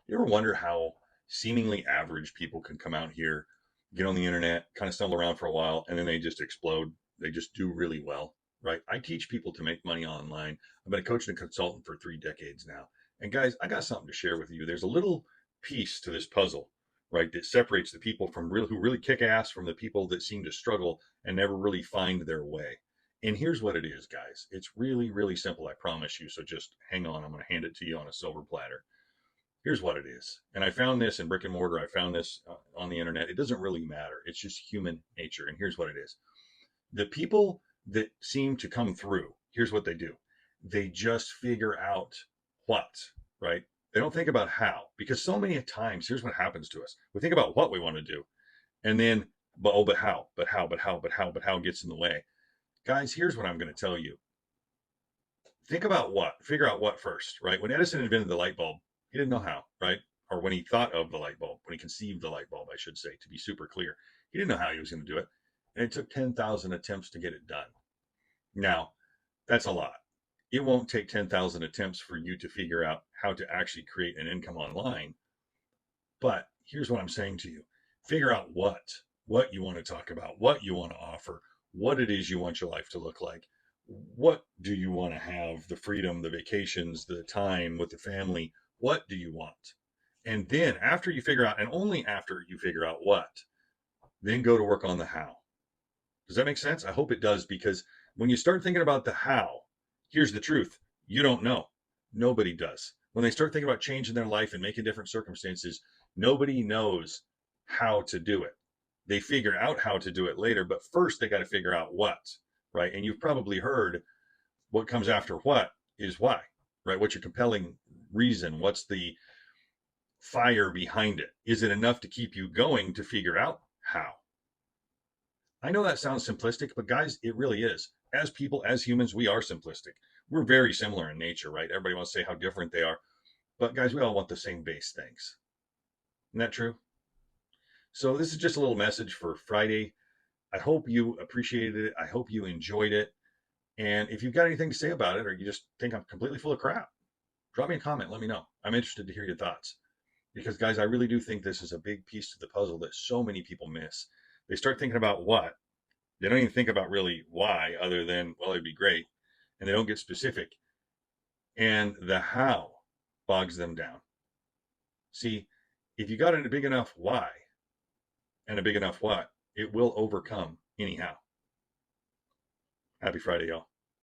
You ever wonder how seemingly average people can come out here, get on the internet, kind of stumble around for a while, and then they just explode? They just do really well, right? I teach people to make money online. I've been a coach and a consultant for 3 decades now. And guys, I got something to share with you. There's a little piece to this puzzle, right, that separates the people from real who really kick ass from the people that seem to struggle and never really find their way. And here's what it is, guys. It's really, really simple, I promise you. So just hang on. I'm going to hand it to you on a silver platter. Here's what it is. And I found this in brick and mortar. I found this on the internet. It doesn't really matter. It's just human nature. And here's what it is. The people that seem to come through, here's what they do. They just figure out what, right? They don't think about how, because so many times, here's what happens to us. We think about what we want to do. And then, but how gets in the way. Guys, here's what I'm going to tell you. Think about what, figure out what first, right? When Edison invented the light bulb, he didn't know how, right? Or when he thought of the light bulb, when he conceived the light bulb, I should say, to be super clear, he didn't know how he was going to do it. And it took 10,000 attempts to get it done. Now, that's a lot. It won't take 10,000 attempts for you to figure out how to actually create an income online. But here's what I'm saying to you. Figure out what you want to talk about, what you want to offer, what it is you want your life to look like. What do you want to have? The freedom, the vacations, the time with the family. What do you want? And then after you figure out, and only after you figure out what, then go to work on the how. Does that make sense? I hope it does, because when you start thinking about the how, here's the truth. You don't know. Nobody does. When they start thinking about changing their life and making different circumstances, nobody knows how to do it. They figure out how to do it later, but first they got to figure out what, right? And you've probably heard what comes after what is why, right? What's your compelling reason? What's the fire behind it? Is it enough to keep you going to figure out how? I know that sounds simplistic, but guys, it really is. As people, as humans, we are simplistic. We're very similar in nature, right? Everybody wants to say how different they are. But guys, we all want the same base things. Isn't that true? So this is just a little message for Friday. I hope you appreciated it. I hope you enjoyed it. And if you've got anything to say about it, or you just think I'm completely full of crap, drop me a comment. Let me know. I'm interested to hear your thoughts. Because, guys, I really do think this is a big piece to the puzzle that so many people miss. They start thinking about what. They don't even think about really why, other than, well, it'd be great. And they don't get specific. And the how bogs them down. See, if you got a big enough why and a big enough what, it will overcome anyhow. Happy Friday, y'all.